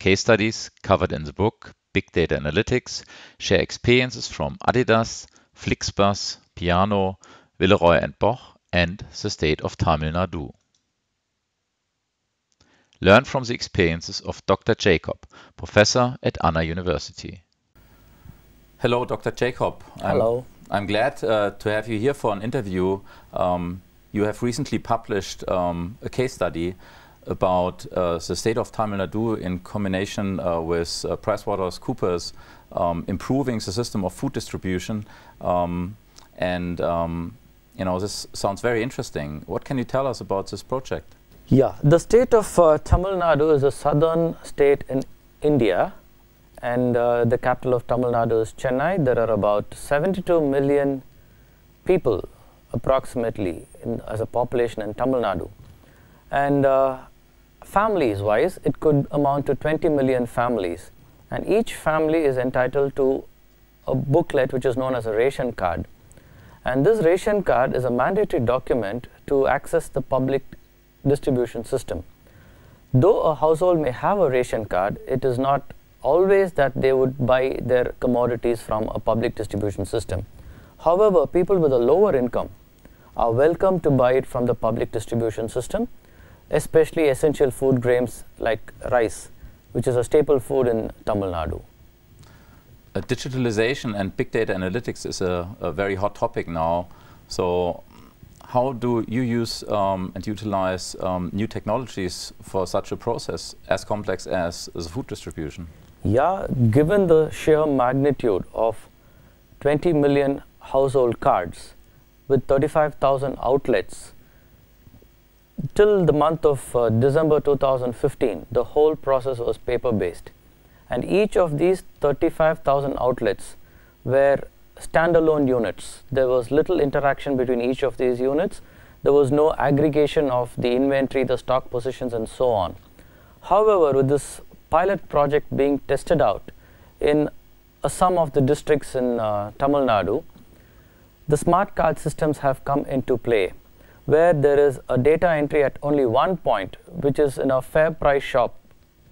case studies covered in the book Big Data Analytics share experiences from Adidas, Flixbus, Piano, Villeroy and Boch, and the state of Tamil Nadu. Learn from the experiences of Dr. Jacob, professor at Anna University. Hello, Dr. Jacob. Hello. I'm glad to have you here for an interview. You have recently published a case study about the state of Tamil Nadu in combination with PricewaterhouseCoopers improving the system of food distribution. This sounds very interesting. What can you tell us about this project? Yeah, the state of Tamil Nadu is a southern state in India, and the capital of Tamil Nadu is Chennai. There are about 72 million people approximately as a population in Tamil Nadu. And families-wise, it could amount to 20 million families. And each family is entitled to a booklet which is known as a ration card. And this ration card is a mandatory document to access the public distribution system. Though a household may have a ration card, it is not always that they would buy their commodities from a public distribution system. However, people with a lower income are welcome to buy it from the public distribution system, especially essential food grains like rice, which is a staple food in Tamil Nadu. Digitalization and big data analytics is a very hot topic now. So how do you use and utilize new technologies for such a process as complex as the food distribution? Yeah, given the sheer magnitude of 20 million household cards with 35,000 outlets, till the month of December 2015, the whole process was paper-based. And each of these 35,000 outlets were standalone units. There was little interaction between each of these units. There was no aggregation of the inventory, the stock positions, and so on. However, with this pilot project being tested out in some of the districts in Tamil Nadu, the smart card systems have come into play, where there is a data entry at only one point, which is in a fair price shop,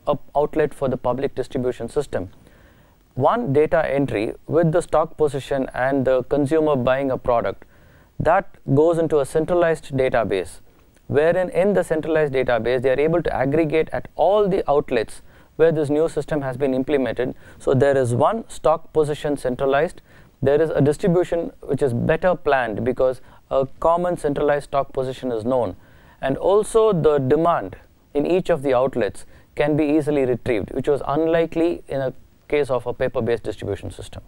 an outlet for the public distribution system. One data entry with the stock position and the consumer buying a product, that goes into a centralized database, wherein in the centralized database they are able to aggregate at all the outlets where this new system has been implemented. So there is one stock position centralized. There is a distribution which is better planned because a common centralized stock position is known. And also the demand in each of the outlets can be easily retrieved, which was unlikely in a case of a paper-based distribution system.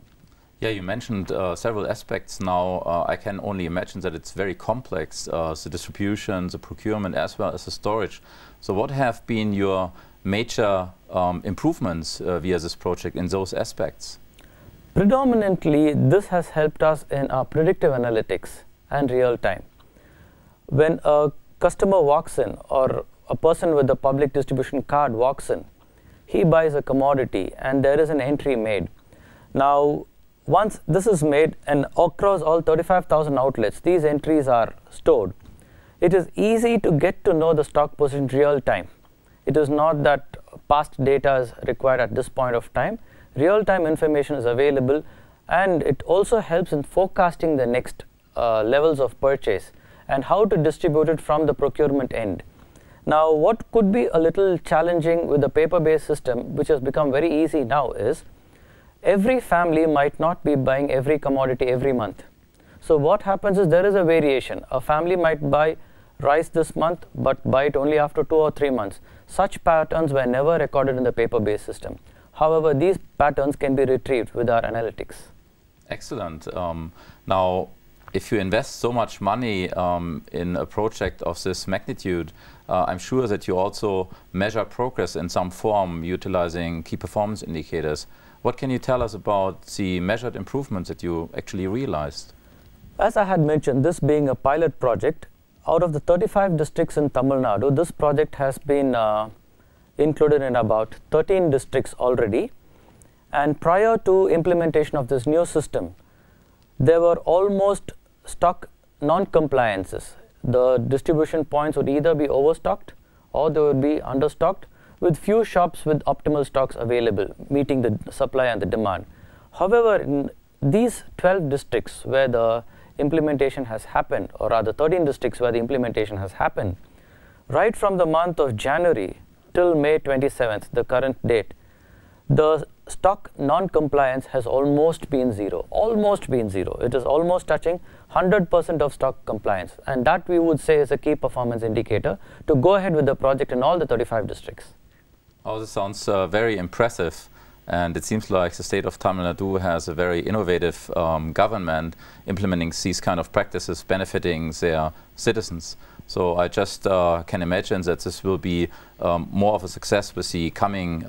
Yeah, you mentioned several aspects now. I can only imagine that it's very complex, the distribution, the procurement, as well as the storage. So what have been your major improvements via this project in those aspects? Predominantly, this has helped us in our predictive analytics and real time. When a customer walks in or a person with a public distribution card walks in, he buys a commodity and there is an entry made. Now, once this is made and across all 35,000 outlets, these entries are stored. It is easy to get to know the stock position real time. It is not that past data is required at this point of time. Real-time information is available, and it also helps in forecasting the next levels of purchase and how to distribute it from the procurement end. Now, what could be a little challenging with the paper-based system, which has become very easy now, is every family might not be buying every commodity every month. So what happens is there is a variation. A family might buy rice this month, but buy it only after 2 or 3 months. Such patterns were never recorded in the paper-based system. However, these patterns can be retrieved with our analytics. Excellent. Now, if you invest so much money in a project of this magnitude, I'm sure that you also measure progress in some form utilizing key performance indicators. What can you tell us about the measured improvements that you actually realized? As I had mentioned, this being a pilot project, out of the 35 districts in Tamil Nadu, this project has been included in about 13 districts already. And prior to implementation of this new system, there were almost stock non-compliances. The distribution points would either be overstocked or they would be understocked, with few shops with optimal stocks available, meeting the supply and the demand. However, in these 12 districts where the implementation has happened, or rather 13 districts where the implementation has happened, right from the month of January till May 27th, the current date, the stock non-compliance has almost been zero. Almost been zero. It is almost touching 100% of stock compliance, and that we would say is a key performance indicator to go ahead with the project in all the 35 districts. Oh, this sounds very impressive. And it seems like the state of Tamil Nadu has a very innovative government implementing these kind of practices, benefiting their citizens. So I just can imagine that this will be more of a success with the coming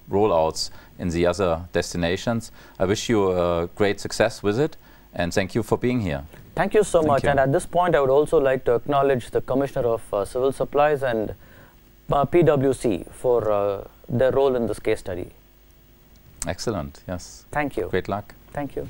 rollouts in the other destinations. I wish you great success with it, and thank you for being here. Thank you so much. And at this point, I would also like to acknowledge the Commissioner of Civil Supplies and PwC for their role in this case study. Excellent, yes. Thank you. Great luck. Thank you.